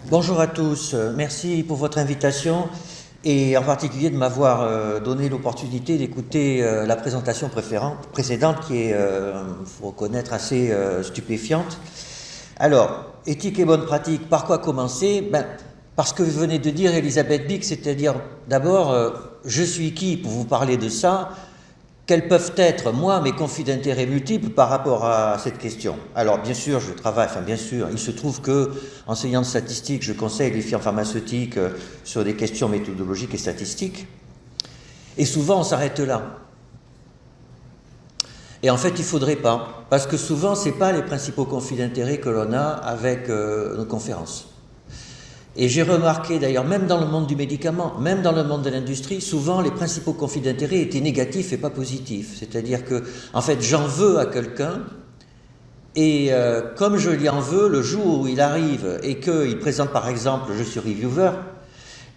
Bonjour à tous, merci pour votre invitation et en particulier de m'avoir donné l'opportunité d'écouter la présentation précédente qui est, faut reconnaître, assez stupéfiante. Alors, éthique et bonne pratique, par quoi commencer? Parce que vous venez de dire Elisabeth Bik, c'est-à-dire d'abord, je suis qui pour vous parler de ça? Quels peuvent être, moi, mes conflits d'intérêts multiples par rapport à cette question? Alors, bien sûr, il se trouve que, enseignant de statistique, je conseille les firmes pharmaceutiques sur des questions méthodologiques et statistiques. Et souvent, on s'arrête là. Et en fait, il ne faudrait pas, parce que souvent, ce n'est pas les principaux conflits d'intérêts que l'on a avec nos conférences. Et j'ai remarqué d'ailleurs, même dans le monde du médicament, même dans le monde de l'industrie, souvent les principaux conflits d'intérêts étaient négatifs et pas positifs. C'est-à-dire que, en fait, j'en veux à quelqu'un, et comme je lui en veux, le jour où il arrive et qu'il présente par exemple, je suis reviewer,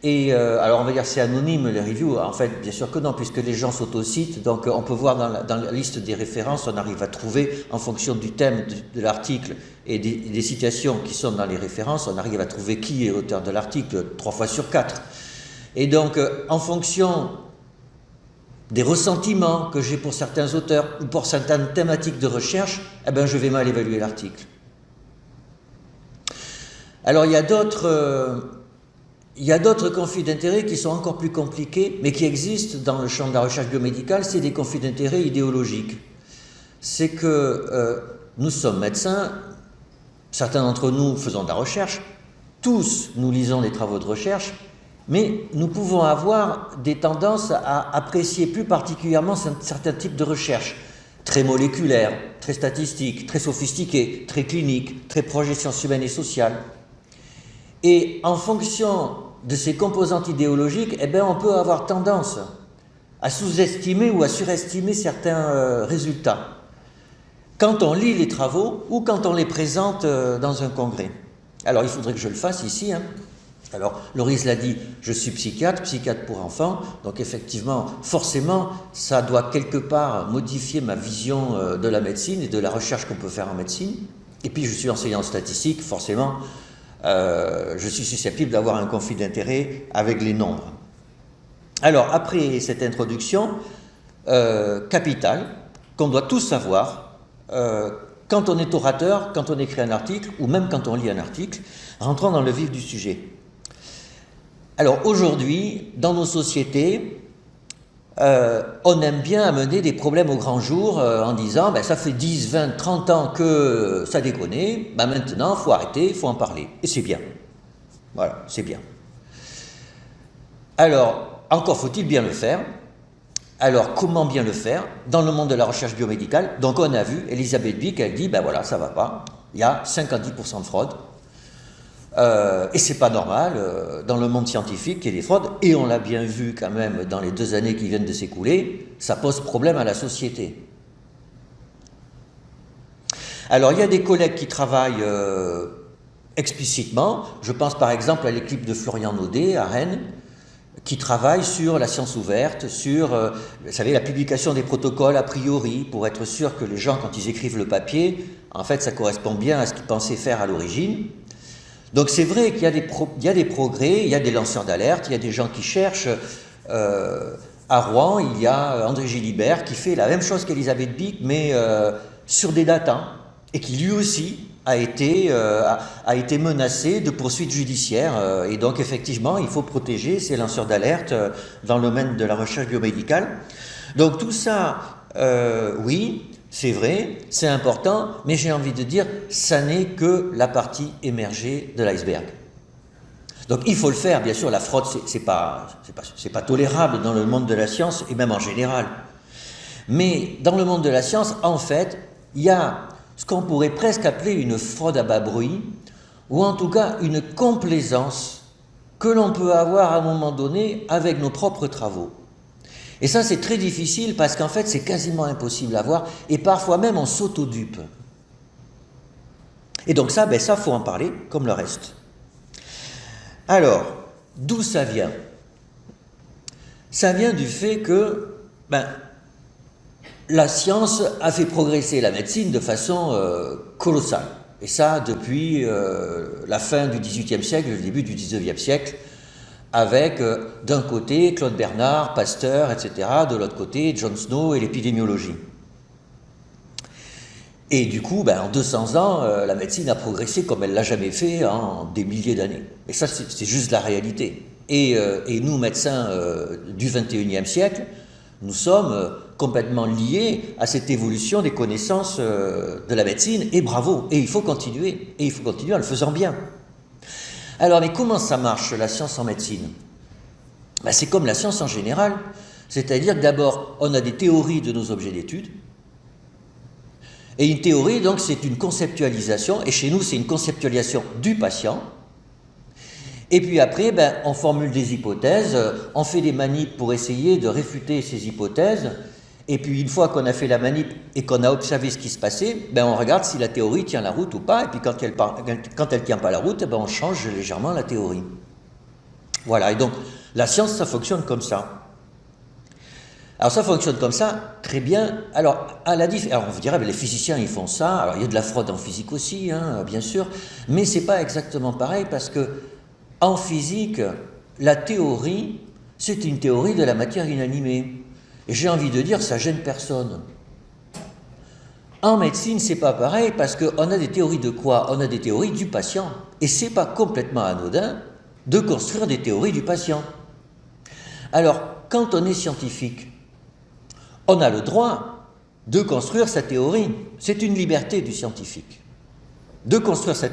et alors on va dire c'est anonyme les reviews, en fait bien sûr que non, puisque les gens s'autocitent, donc on peut voir dans la liste des références, on arrive à trouver en fonction du thème de l'article et des citations qui sont dans les références, on arrive à trouver qui est l'auteur de l'article 3 fois sur 4. Et donc en fonction des ressentiments que j'ai pour certains auteurs ou pour certaines thématiques de recherche, eh ben, je vais mal évaluer l'article. Alors il y a d'autres conflits d'intérêts qui sont encore plus compliqués, mais qui existent dans le champ de la recherche biomédicale, c'est des conflits d'intérêts idéologiques. C'est que nous sommes médecins, certains d'entre nous faisons de la recherche, tous nous lisons des travaux de recherche, mais nous pouvons avoir des tendances à apprécier plus particulièrement certains types de recherche, très moléculaires, très statistiques, très sophistiquées, très cliniques, très proches des sciences humaines et sociales. Et en fonction de ces composantes idéologiques, eh bien, on peut avoir tendance à sous-estimer ou à surestimer certains résultats quand on lit les travaux ou quand on les présente dans un congrès. Alors, il faudrait que je le fasse ici. Alors, Loris l'a dit, je suis psychiatre pour enfants, donc effectivement, forcément, ça doit quelque part modifier ma vision de la médecine et de la recherche qu'on peut faire en médecine. Et puis, je suis enseignant de statistique, forcément, je suis susceptible d'avoir un conflit d'intérêts avec les nombres. Alors, après cette introduction capitale, qu'on doit tous savoir, quand on est orateur, quand on écrit un article, ou même quand on lit un article, rentrons dans le vif du sujet. Alors, aujourd'hui, dans nos sociétés, on aime bien amener des problèmes au grand jour en disant ça fait 10, 20, 30 ans que ça déconne, maintenant il faut arrêter, il faut en parler. Et c'est bien. Voilà, c'est bien. Alors, encore faut-il bien le faire. Alors, comment bien le faire? Dans le monde de la recherche biomédicale, donc on a vu, Elisabeth Bik, elle dit, voilà, ça va pas, il y a 5 à 10% de fraude. Et c'est pas normal dans le monde scientifique qu'il y ait des fraudes, et on l'a bien vu quand même dans les 2 années qui viennent de s'écouler, ça pose problème à la société. Alors il y a des collègues qui travaillent explicitement, je pense par exemple à l'équipe de Florian Naudet à Rennes, qui travaille sur la science ouverte, sur vous savez, la publication des protocoles a priori, pour être sûr que les gens, quand ils écrivent le papier, en fait ça correspond bien à ce qu'ils pensaient faire à l'origine. Donc c'est vrai qu'il y a des progrès, il y a des lanceurs d'alerte, il y a des gens qui cherchent. À Rouen, il y a André Gilibert qui fait la même chose qu'Elisabeth Bik, mais sur des datas, et qui lui aussi a été menacé de poursuites judiciaires. Et donc effectivement, il faut protéger ces lanceurs d'alerte dans le domaine de la recherche biomédicale. Donc tout ça, oui, c'est vrai, c'est important, mais j'ai envie de dire, ça n'est que la partie émergée de l'iceberg. Donc il faut le faire, bien sûr, la fraude, c'est pas tolérable dans le monde de la science, et même en général. Mais dans le monde de la science, en fait, il y a ce qu'on pourrait presque appeler une fraude à bas bruit, ou en tout cas une complaisance que l'on peut avoir à un moment donné avec nos propres travaux. Et ça, c'est très difficile parce qu'en fait, c'est quasiment impossible à voir et parfois même on s'autodupe. Et donc ça, faut en parler comme le reste. Alors, d'où ça vient? Ça vient du fait que la science a fait progresser la médecine de façon colossale. Et ça depuis la fin du XVIIIe siècle, le début du XIXe siècle, avec d'un côté Claude Bernard, Pasteur, etc., de l'autre côté John Snow et l'épidémiologie. Et du coup, en 200 ans, la médecine a progressé comme elle ne l'a jamais fait en des milliers d'années. Et ça, c'est juste la réalité. Et nous, médecins du XXIe siècle, nous sommes complètement liés à cette évolution des connaissances de la médecine, et bravo, et il faut continuer en le faisant bien. Alors, mais comment ça marche, la science en médecine? C'est comme la science en général, c'est-à-dire que d'abord, on a des théories de nos objets d'étude, et une théorie, donc, c'est une conceptualisation, et chez nous, c'est une conceptualisation du patient. Et puis après, on formule des hypothèses, on fait des manips pour essayer de réfuter ces hypothèses, et puis une fois qu'on a fait la manip et qu'on a observé ce qui se passait, on regarde si la théorie tient la route ou pas, et puis quand elle tient pas la route, on change légèrement la théorie. Voilà, et donc la science, ça fonctionne comme ça. Alors ça fonctionne comme ça, très bien. Alors on vous dirait, les physiciens ils font ça, alors il y a de la fraude en physique aussi, bien sûr, mais c'est pas exactement pareil parce que en physique, la théorie, c'est une théorie de la matière inanimée. Et j'ai envie de dire, ça gêne personne. En médecine, c'est pas pareil parce qu'on a des théories de quoi? On a des théories du patient. Et c'est pas complètement anodin de construire des théories du patient. Alors, quand on est scientifique, on a le droit de construire sa théorie. C'est une liberté du scientifique. De construire sa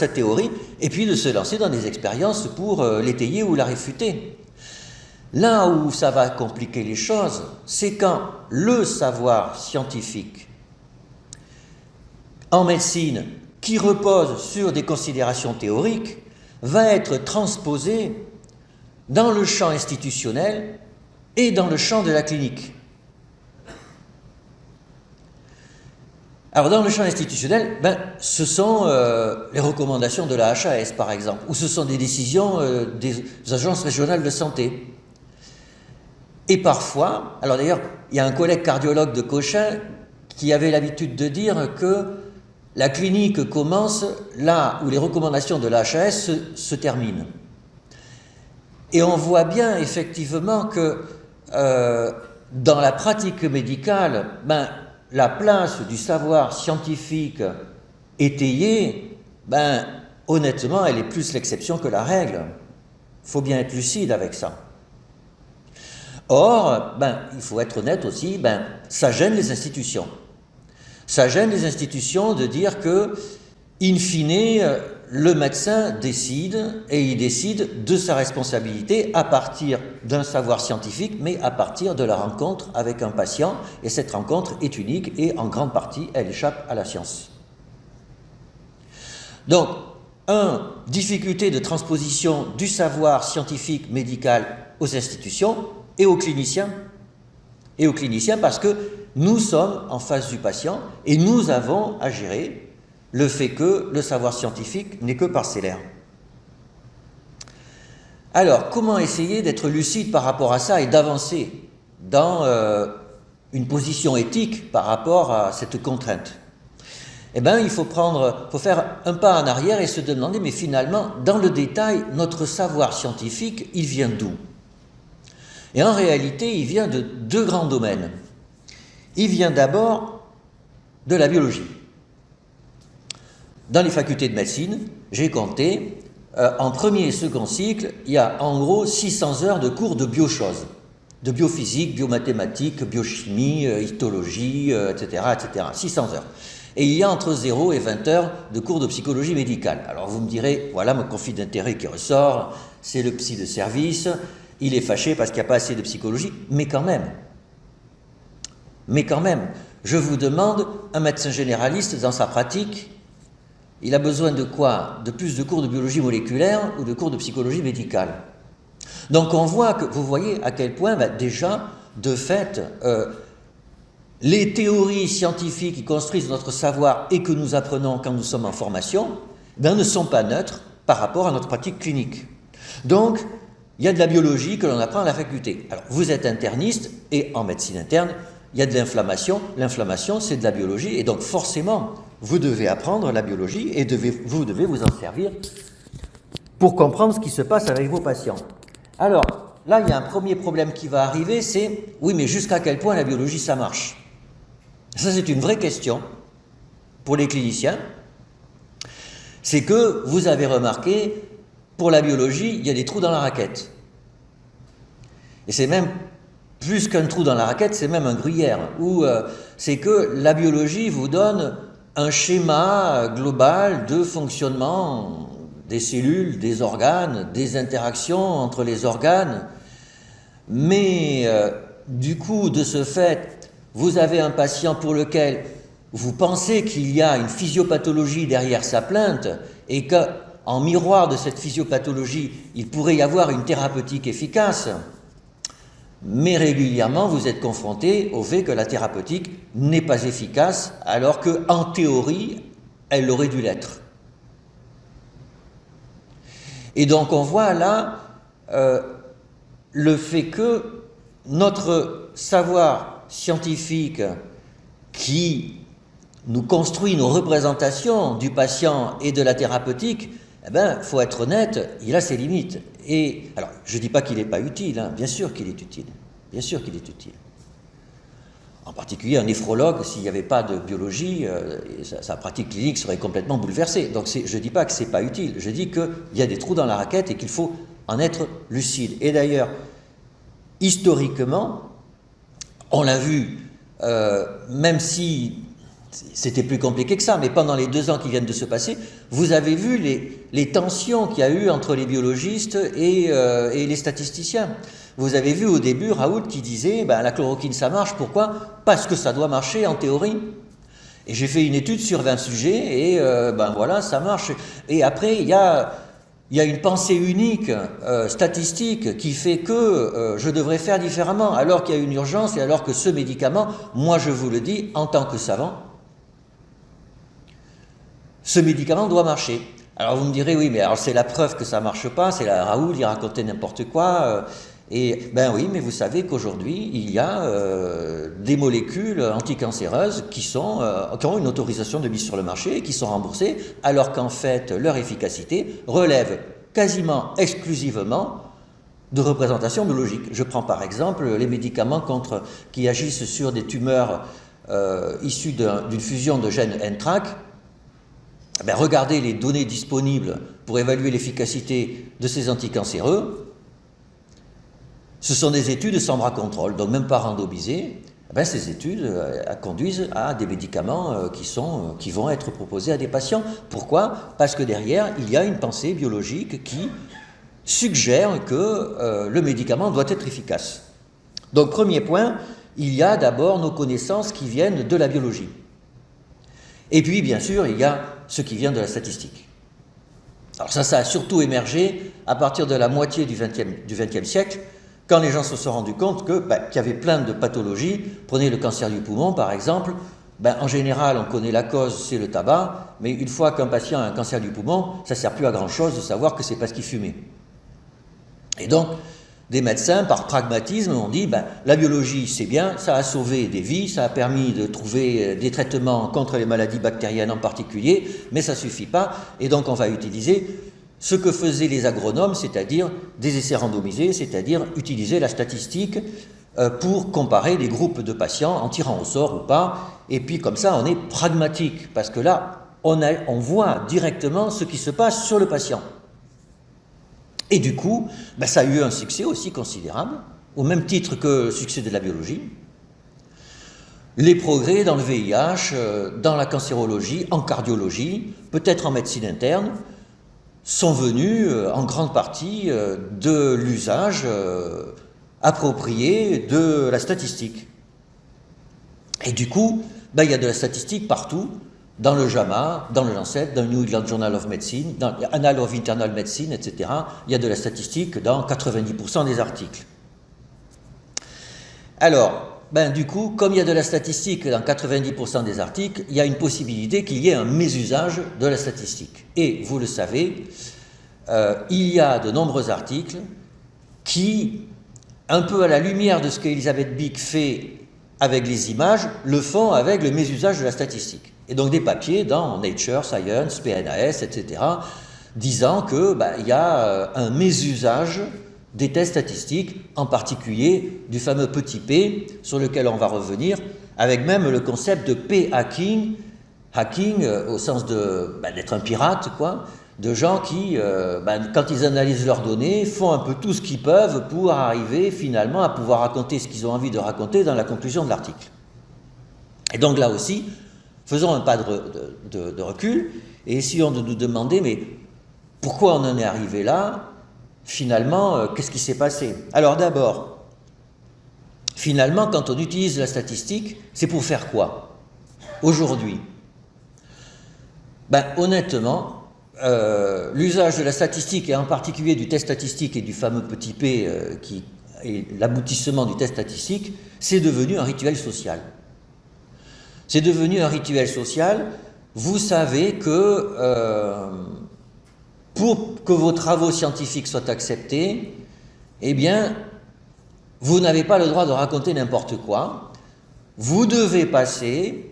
théorie, et puis de se lancer dans des expériences pour l'étayer ou la réfuter. Là où ça va compliquer les choses, c'est quand le savoir scientifique en médecine, qui repose sur des considérations théoriques, va être transposé dans le champ institutionnel et dans le champ de la clinique. Alors dans le champ institutionnel, ce sont les recommandations de la HAS par exemple, ou ce sont des décisions des agences régionales de santé. Et parfois, alors d'ailleurs, il y a un collègue cardiologue de Cochin qui avait l'habitude de dire que la clinique commence là où les recommandations de la HAS se terminent. Et on voit bien effectivement que dans la pratique médicale, la place du savoir scientifique étayé, honnêtement, elle est plus l'exception que la règle. Il faut bien être lucide avec ça. Or, il faut être honnête aussi, ça gêne les institutions. Ça gêne les institutions de dire que, in fine, le médecin décide, et il décide de sa responsabilité à partir d'un savoir scientifique, mais à partir de la rencontre avec un patient, et cette rencontre est unique, et en grande partie, elle échappe à la science. Donc, difficulté de transposition du savoir scientifique médical aux institutions, et aux cliniciens, parce que nous sommes en face du patient et nous avons à gérer le fait que le savoir scientifique n'est que parcellaire. Alors, comment essayer d'être lucide par rapport à ça et d'avancer dans une position éthique par rapport à cette contrainte? Il faut faire un pas en arrière et se demander, mais finalement, dans le détail, notre savoir scientifique, il vient d'où? Et en réalité, il vient de deux grands domaines. Il vient d'abord de la biologie. Dans les facultés de médecine, j'ai compté, en premier et second cycle, il y a en gros 600 heures de cours de biochoses, de biophysique, biomathématiques, biochimie, histologie, etc., etc. 600 heures. Et il y a entre 0 et 20 heures de cours de psychologie médicale. Alors vous me direz, voilà mon conflit d'intérêt qui ressort, c'est le psy de service. Il est fâché parce qu'il n'y a pas assez de psychologie, mais quand même, je vous demande, un médecin généraliste dans sa pratique, il a besoin de quoi? De plus de cours de biologie moléculaire ou de cours de psychologie médicale? Donc on voit que, vous voyez à quel point déjà, de fait, les théories scientifiques qui construisent notre savoir et que nous apprenons quand nous sommes en formation, ne sont pas neutres par rapport à notre pratique clinique. Donc, il y a de la biologie que l'on apprend à la faculté. Alors, vous êtes interniste, et en médecine interne, il y a de l'inflammation. L'inflammation, c'est de la biologie, et donc forcément, vous devez apprendre la biologie et vous devez vous en servir pour comprendre ce qui se passe avec vos patients. Alors, là, il y a un premier problème qui va arriver, c'est, oui, mais jusqu'à quel point la biologie, ça marche? Ça, c'est une vraie question pour les cliniciens. C'est que vous avez remarqué, pour la biologie, il y a des trous dans la raquette. Et c'est même plus qu'un trou dans la raquette, c'est même un gruyère, où c'est que la biologie vous donne un schéma global de fonctionnement des cellules, des organes, des interactions entre les organes. Mais du coup, de ce fait, vous avez un patient pour lequel vous pensez qu'il y a une physiopathologie derrière sa plainte et qu'en miroir de cette physiopathologie, il pourrait y avoir une thérapeutique efficace. Mais régulièrement, vous êtes confronté au fait que la thérapeutique n'est pas efficace, alors qu'en théorie, elle aurait dû l'être. Et donc, on voit là le fait que notre savoir scientifique qui nous construit nos représentations du patient et de la thérapeutique, eh bien, faut être honnête, il a ses limites. Et alors, je ne dis pas qu'il n'est pas utile, hein, bien sûr qu'il est utile, bien sûr qu'il est utile. En particulier, un néphrologue, s'il n'y avait pas de biologie, sa pratique clinique serait complètement bouleversée. Donc, je ne dis pas que ce n'est pas utile, je dis qu'il y a des trous dans la raquette et qu'il faut en être lucide. Et d'ailleurs, historiquement, on l'a vu, même si c'était plus compliqué que ça, mais pendant les 2 ans qui viennent de se passer, vous avez vu les tensions qu'il y a eu entre les biologistes et les statisticiens. Vous avez vu au début Raoult qui disait la chloroquine ça marche, pourquoi? Parce que ça doit marcher en théorie. Et j'ai fait une étude sur 20 sujets et voilà, ça marche. Et après, il y a une pensée unique, statistique, qui fait que je devrais faire différemment, alors qu'il y a une urgence et alors que ce médicament, moi je vous le dis, en tant que savant, ce médicament doit marcher. Alors vous me direz, oui, mais alors c'est la preuve que ça ne marche pas, c'est la Raoult, il racontait n'importe quoi. Et ben oui, mais vous savez qu'aujourd'hui, il y a des molécules anticancéreuses qui ont une autorisation de mise sur le marché et qui sont remboursées, alors qu'en fait, leur efficacité relève quasiment exclusivement de représentation biologique. Je prends par exemple les médicaments qui agissent sur des tumeurs issues d'une fusion de gènes NTRK. Regardez les données disponibles pour évaluer l'efficacité de ces anticancéreux. Ce sont des études sans bras contrôle, donc même pas randomisées. Ces études conduisent à des médicaments qui vont être proposés à des patients. Pourquoi? Parce que derrière, il y a une pensée biologique qui suggère que le médicament doit être efficace. Donc, premier point, il y a d'abord nos connaissances qui viennent de la biologie. Et puis, bien sûr, il y a ce qui vient de la statistique. Alors ça a surtout émergé à partir de la moitié du XXe siècle, quand les gens se sont rendus compte qu'il y avait plein de pathologies. Prenez le cancer du poumon, par exemple. En général, on connaît la cause, c'est le tabac, mais une fois qu'un patient a un cancer du poumon, ça ne sert plus à grand-chose de savoir que c'est parce qu'il fumait. Et donc, des médecins, par pragmatisme, ont dit la biologie, c'est bien, ça a sauvé des vies, ça a permis de trouver des traitements contre les maladies bactériennes en particulier, mais ça ne suffit pas, et donc on va utiliser ce que faisaient les agronomes, c'est-à-dire des essais randomisés, c'est-à-dire utiliser la statistique pour comparer les groupes de patients en tirant au sort ou pas, et puis comme ça on est pragmatique, parce que là on voit directement ce qui se passe sur le patient. Et du coup, ça a eu un succès aussi considérable, au même titre que le succès de la biologie. Les progrès dans le VIH, dans la cancérologie, en cardiologie, peut-être en médecine interne, sont venus en grande partie de l'usage approprié de la statistique. Et du coup, il y a de la statistique partout, dans le JAMA, dans le Lancet, dans le New England Journal of Medicine, dans l'Annals of Internal Medicine, etc. Il y a de la statistique dans 90% des articles. Alors, du coup, comme il y a de la statistique dans 90% des articles, il y a une possibilité qu'il y ait un mésusage de la statistique. Et vous le savez, il y a de nombreux articles qui, un peu à la lumière de ce qu'Elisabeth Bick fait avec les images le font avec le mésusage de la statistique. Et donc des papiers dans Nature, Science, PNAS, etc., disant que il y a un mésusage des tests statistiques, en particulier du fameux petit p, sur lequel on va revenir, avec même le concept de p-hacking, hacking au sens d'être un pirate, quoi, de gens qui, quand ils analysent leurs données, font un peu tout ce qu'ils peuvent pour arriver finalement à pouvoir raconter ce qu'ils ont envie de raconter dans la conclusion de l'article. Et donc là aussi, faisons un pas de recul et essayons de nous demander, mais pourquoi on en est arrivé là? Finalement, qu'est-ce qui s'est passé? Alors d'abord, finalement, quand on utilise la statistique, c'est pour faire quoi? Aujourd'hui, honnêtement, l'usage de la statistique, et en particulier du test statistique et du fameux petit p qui est l'aboutissement du test statistique, c'est devenu un rituel social. C'est devenu un rituel social. Vous savez que pour que vos travaux scientifiques soient acceptés, eh bien, vous n'avez pas le droit de raconter n'importe quoi. Vous devez passer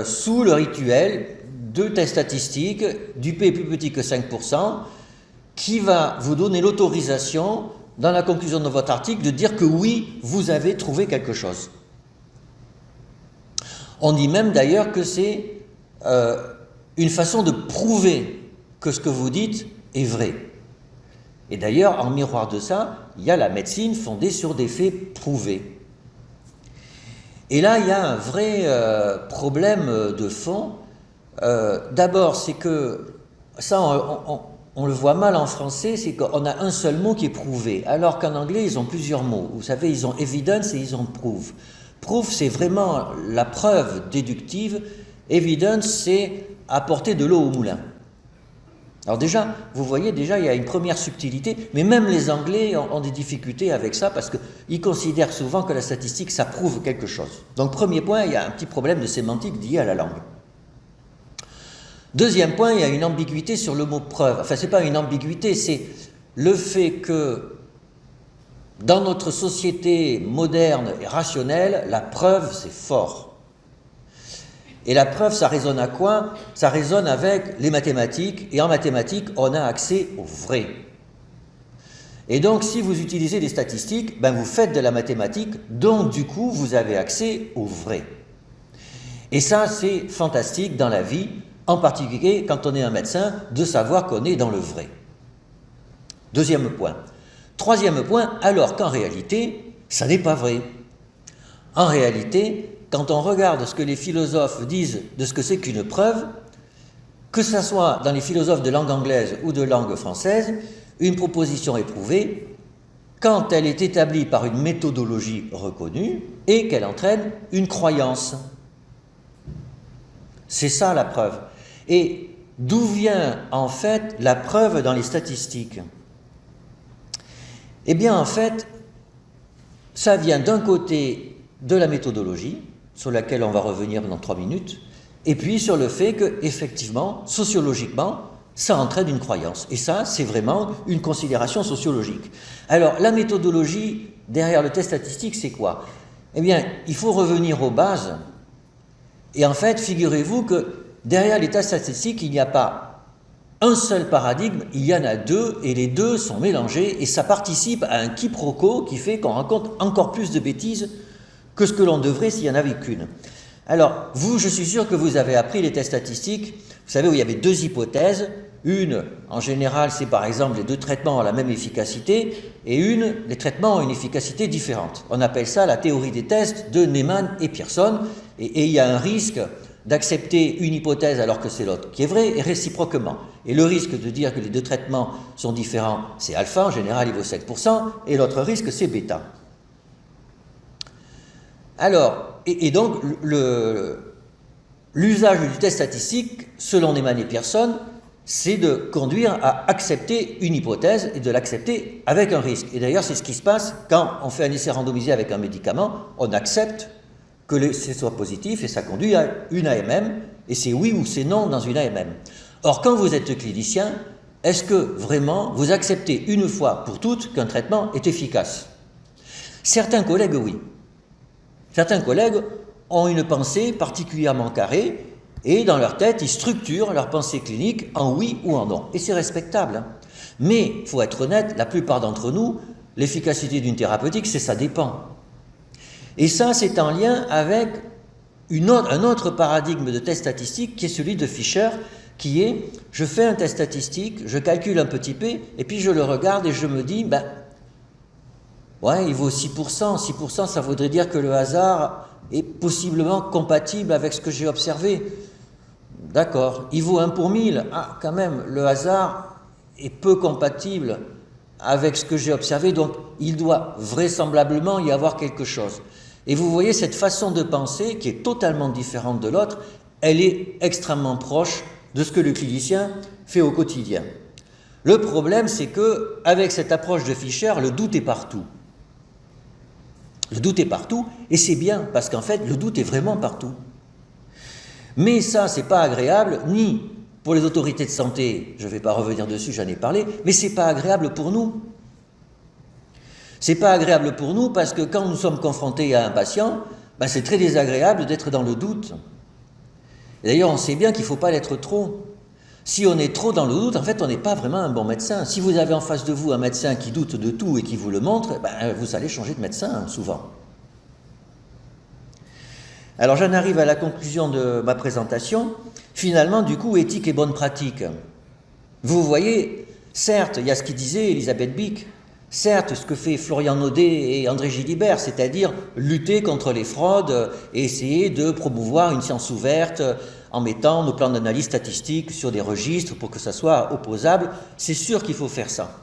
sous le rituel de tests statistiques, du P plus petit que 5%, qui va vous donner l'autorisation, dans la conclusion de votre article, de dire que oui, vous avez trouvé quelque chose. On dit même d'ailleurs que c'est une façon de prouver que ce que vous dites est vrai. Et d'ailleurs, en miroir de ça, il y a la médecine fondée sur des faits prouvés. Et là, il y a un vrai problème de fond. D'abord, c'est que, ça on le voit mal en français, c'est qu'on a un seul mot qui est prouvé, alors qu'en anglais, ils ont plusieurs mots. Vous savez, ils ont evidence et ils ont proof. Proof, c'est vraiment la preuve déductive. Evidence, c'est apporter de l'eau au moulin. Alors déjà, vous voyez, il y a une première subtilité, mais même les Anglais ont des difficultés avec ça parce qu'ils considèrent souvent que la statistique, ça prouve quelque chose. Donc premier point, il y a un petit problème de sémantique lié à la langue. Deuxième point, il y a une ambiguïté sur le mot preuve. Enfin, ce n'est pas une ambiguïté, c'est le fait que dans notre société moderne et rationnelle, la preuve, c'est fort. Et la preuve, ça résonne à quoi? Ça résonne avec les mathématiques, et en mathématiques, on a accès au vrai. Et donc, si vous utilisez des statistiques, vous faites de la mathématique, donc du coup, vous avez accès au vrai. Et ça, c'est fantastique dans la vie, en particulier quand on est un médecin, de savoir qu'on est dans le vrai. Deuxième point. Troisième point, alors qu'en réalité, ça n'est pas vrai. En réalité, quand on regarde ce que les philosophes disent de ce que c'est qu'une preuve, que ce soit dans les philosophes de langue anglaise ou de langue française, une proposition est prouvée quand elle est établie par une méthodologie reconnue et qu'elle entraîne une croyance. C'est ça la preuve. Et d'où vient en fait la preuve dans les statistiques? Eh bien en fait, ça vient d'un côté de la méthodologie, sur laquelle on va revenir dans 3 minutes, et puis sur le fait que, effectivement, sociologiquement, ça entraîne une croyance. Et ça, c'est vraiment une considération sociologique. Alors, la méthodologie derrière le test statistique, c'est quoi? Eh bien, il faut revenir aux bases. Et en fait, figurez-vous que derrière les tests statistiques, il n'y a pas un seul paradigme, il y en a deux, et les deux sont mélangés, et ça participe à un quiproquo qui fait qu'on raconte encore plus de bêtises que ce que l'on devrait s'il n'y en avait qu'une. Alors, vous, je suis sûr que vous avez appris les tests statistiques, vous savez où il y avait deux hypothèses, une, en général, c'est par exemple les deux traitements ont la même efficacité, et une, les traitements ont une efficacité différente. On appelle ça la théorie des tests de Neyman et Pearson, et il y a un risque d'accepter une hypothèse alors que c'est l'autre qui est vraie, et réciproquement. Et le risque de dire que les deux traitements sont différents, c'est alpha, en général il vaut 7%, et l'autre risque c'est bêta. Alors, et donc, l'usage du test statistique, selon Neyman et Pearson, c'est de conduire à accepter une hypothèse et de l'accepter avec un risque. Et d'ailleurs, c'est ce qui se passe quand on fait un essai randomisé avec un médicament, on accepte que l'essai soit positif et ça conduit à une AMM, et c'est oui ou c'est non dans une AMM. Or, quand vous êtes clinicien, est-ce que vraiment vous acceptez une fois pour toutes qu'un traitement est efficace? Certains collègues, oui. Certains collègues ont une pensée particulièrement carrée et dans leur tête, ils structurent leur pensée clinique en oui ou en non. Et c'est respectable. Hein. Mais, il faut être honnête, la plupart d'entre nous, l'efficacité d'une thérapeutique, c'est ça dépend. Et ça, c'est en lien avec un autre paradigme de test statistique qui est celui de Fisher, qui est, je fais un test statistique, je calcule un petit p, et puis je le regarde et je me dis, ben, ouais, il vaut 6%. 6%, ça voudrait dire que le hasard est possiblement compatible avec ce que j'ai observé. D'accord. Il vaut 1 pour 1000. Ah, quand même, le hasard est peu compatible avec ce que j'ai observé, donc il doit vraisemblablement y avoir quelque chose. Et vous voyez, cette façon de penser, qui est totalement différente de l'autre, elle est extrêmement proche de ce que le clinicien fait au quotidien. Le problème, c'est que avec cette approche de Fisher, le doute est partout. Le doute est partout, et c'est bien, parce qu'en fait, le doute est vraiment partout. Mais ça, c'est pas agréable, ni pour les autorités de santé, je ne vais pas revenir dessus, j'en ai parlé, mais c'est pas agréable pour nous. C'est pas agréable pour nous parce que quand nous sommes confrontés à un patient, ben c'est très désagréable d'être dans le doute. Et d'ailleurs, on sait bien qu'il ne faut pas l'être trop. Si on est trop dans le doute, en fait, on n'est pas vraiment un bon médecin. Si vous avez en face de vous un médecin qui doute de tout et qui vous le montre, ben, vous allez changer de médecin, souvent. Alors, j'en arrive à la conclusion de ma présentation. Finalement, du coup, éthique et bonne pratique. Vous voyez, certes, il y a ce qu'il disait Elisabeth Bicq, certes, ce que fait Florian Naudet et André Gilibert, c'est-à-dire lutter contre les fraudes et essayer de promouvoir une science ouverte en mettant nos plans d'analyse statistique sur des registres pour que ça soit opposable, c'est sûr qu'il faut faire ça.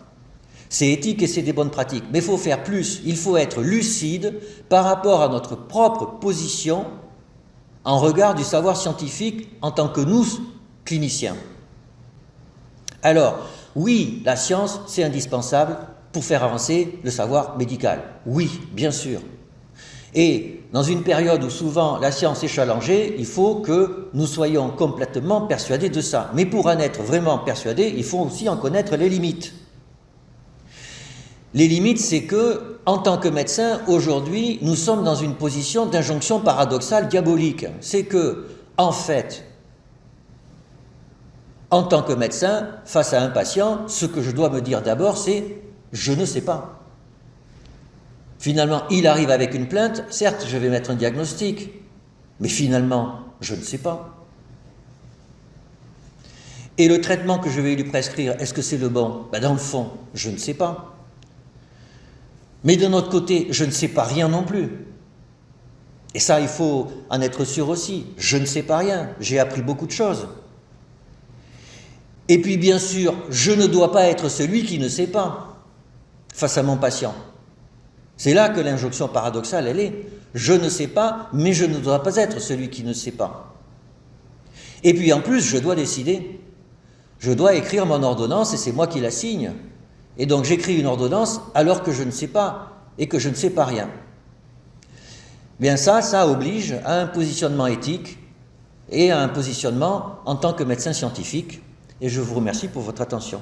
C'est éthique et c'est des bonnes pratiques. Mais il faut faire plus, il faut être lucide par rapport à notre propre position en regard du savoir scientifique en tant que nous, cliniciens. Alors, oui, la science, c'est indispensable pour faire avancer le savoir médical. Oui, bien sûr. Et dans une période où souvent la science est challengée, il faut que nous soyons complètement persuadés de ça. Mais pour en être vraiment persuadés, il faut aussi en connaître les limites. Les limites, c'est que, en tant que médecin, aujourd'hui, nous sommes dans une position d'injonction paradoxale diabolique. C'est que, en fait, en tant que médecin, face à un patient, ce que je dois me dire d'abord, c'est « je ne sais pas ». Finalement, il arrive avec une plainte, certes, je vais mettre un diagnostic, mais finalement, je ne sais pas. Et le traitement que je vais lui prescrire, est-ce que c'est le bon? Ben, dans le fond, je ne sais pas. Mais de notre côté, je ne sais pas rien non plus. Et ça, il faut en être sûr aussi. Je ne sais pas rien, j'ai appris beaucoup de choses. Et puis, bien sûr, je ne dois pas être celui qui ne sait pas face à mon patient. C'est là que l'injonction paradoxale, elle est. Je ne sais pas, mais je ne dois pas être celui qui ne sait pas. Et puis, en plus, je dois décider. Je dois écrire mon ordonnance et c'est moi qui la signe. Et donc, j'écris une ordonnance alors que je ne sais pas et que je ne sais pas rien. Bien ça oblige à un positionnement éthique et à un positionnement en tant que médecin scientifique. Et je vous remercie pour votre attention.